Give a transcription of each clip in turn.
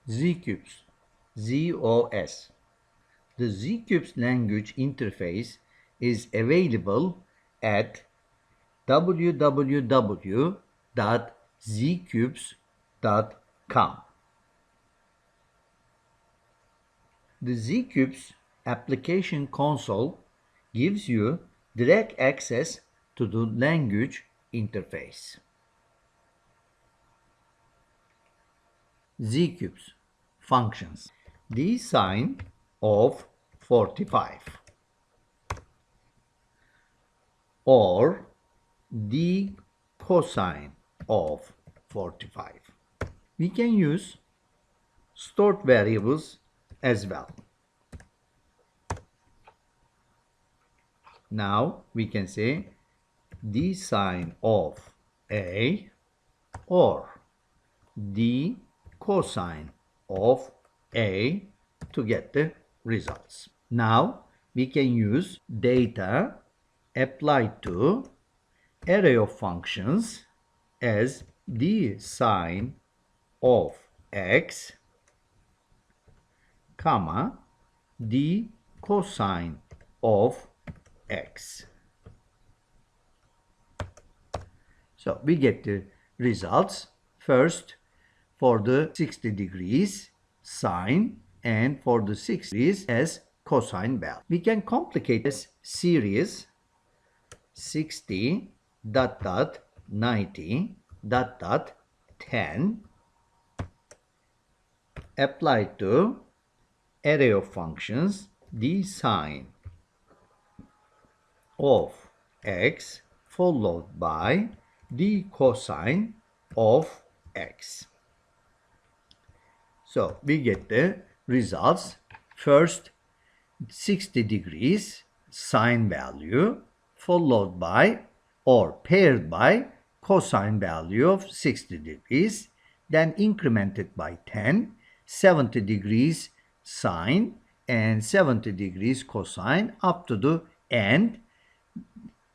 zcubes, ZOS. The zcubes language interface is available at www.zcubes.com. The zcubes application console gives you direct access to the language interface. zcubes functions. The sine of 45 or the cosine of 45. We can use stored variables as well. Now we can say the sine of A or the cosine of A to get the results. Now we can use data applied to array of functions as the sine of x, comma, the cosine of x. So we get the results first for the 60 degrees sine and for the 60 degrees as cosine value. We can complicate this series 60 dot dot 90 dot dot 10 applied to array of functions the sine of x followed by the cosine of x. So we get the results first 60 degrees sine value followed by or paired by cosine value of 60 degrees, then incremented by 10, 70 degrees sine and 70 degrees cosine up to the end.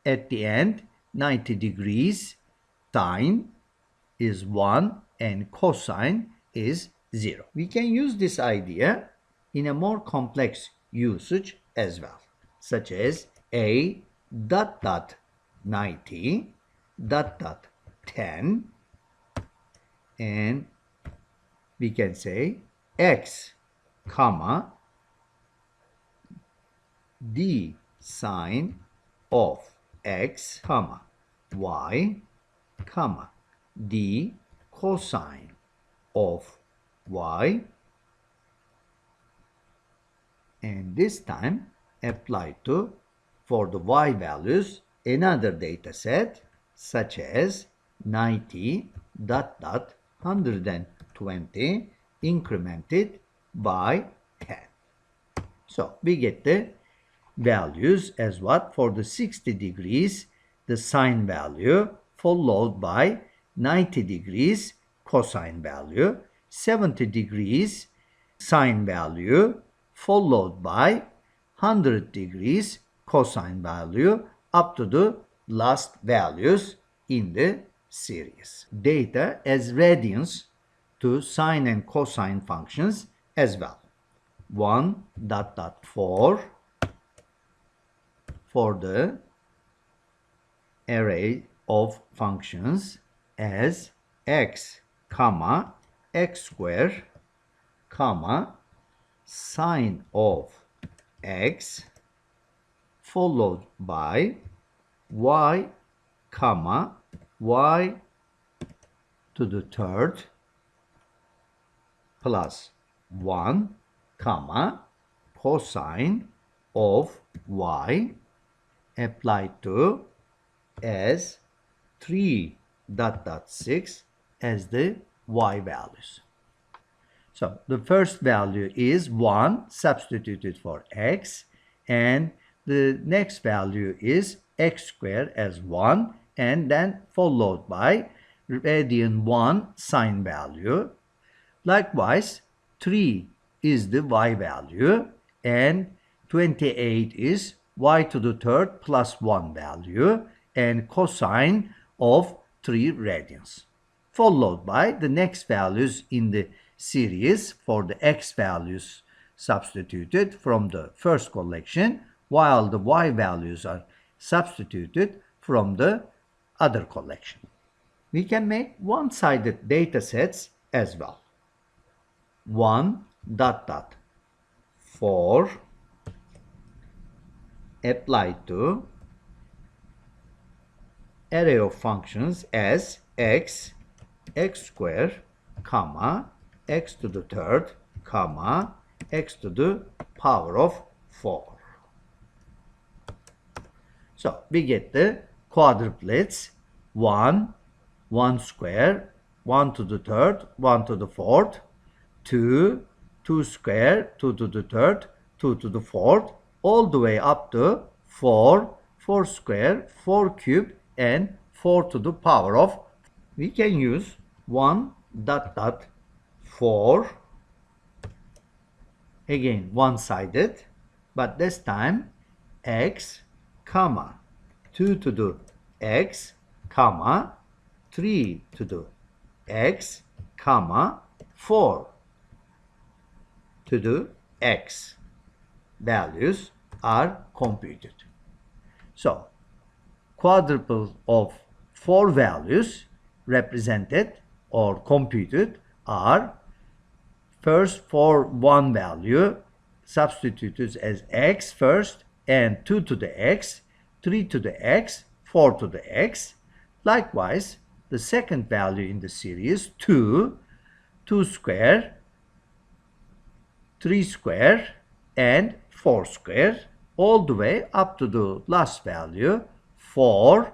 At the end, 90 degrees sine is 1 and cosine is 0. We can use this idea in a more complex usage as well, such as a dot dot 90 dot dot 10, and we can say x comma the sine of x comma y comma the cosine of y, and this time applied to for the y values another data set such as 90 dot dot 120 incremented by 10. So we get the values as what? For the 60 degrees the sine value followed by 90 degrees cosine value, 70 degrees sine value followed by 100 degrees cosine value up to the last values in the series. Data as radians to sine and cosine functions as well. 1 dot dot 4 for the array of functions as x comma x square comma sine of x followed by y comma y to the third plus 1 comma cosine of y applied to as 3 dot dot 6 as the y values. So the first value is 1 substituted for x, and the next value is x squared as 1 and then followed by radian 1 sine value. Likewise 3 is the y value and 28 is y to the third plus 1 value and cosine of 3 radians, followed by the next values in the series for the x values substituted from the first collection, while the y values are substituted from the other collection. We can make one-sided data sets as well. 1 dot dot for applied to array of functions as x square, comma, x to the third, comma, x to the power of 4. So we get the quadruplets 1, 1 square, 1 to the third, 1 to the fourth, 2, 2 square, 2 to the third, 2 to the fourth, all the way up to 4, 4 square, 4 cube, and 4 to the power of. We can use 1 dot dot 4, again one-sided, but this time x, comma, 2 to the x, comma, 3 to the x, comma, 4 to the x values are computed. So, quadruple of 4 values represented or computed are first for 1 value substituted as x first, and 2 to the x, 3 to the x, 4 to the x. Likewise, the second value in the series 2, 2 square, 3 square, and 4 square, all the way up to the last value 4,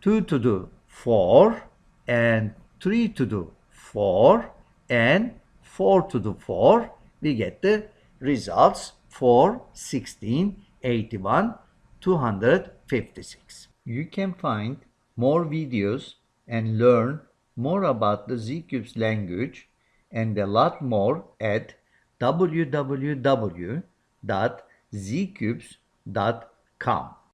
2 to the 4, and 3 to the 4, and 4 to the 4. We get the results for 16, 81, 256. You can find more videos and learn more about the zcubes language and a lot more at www.zcubes.com.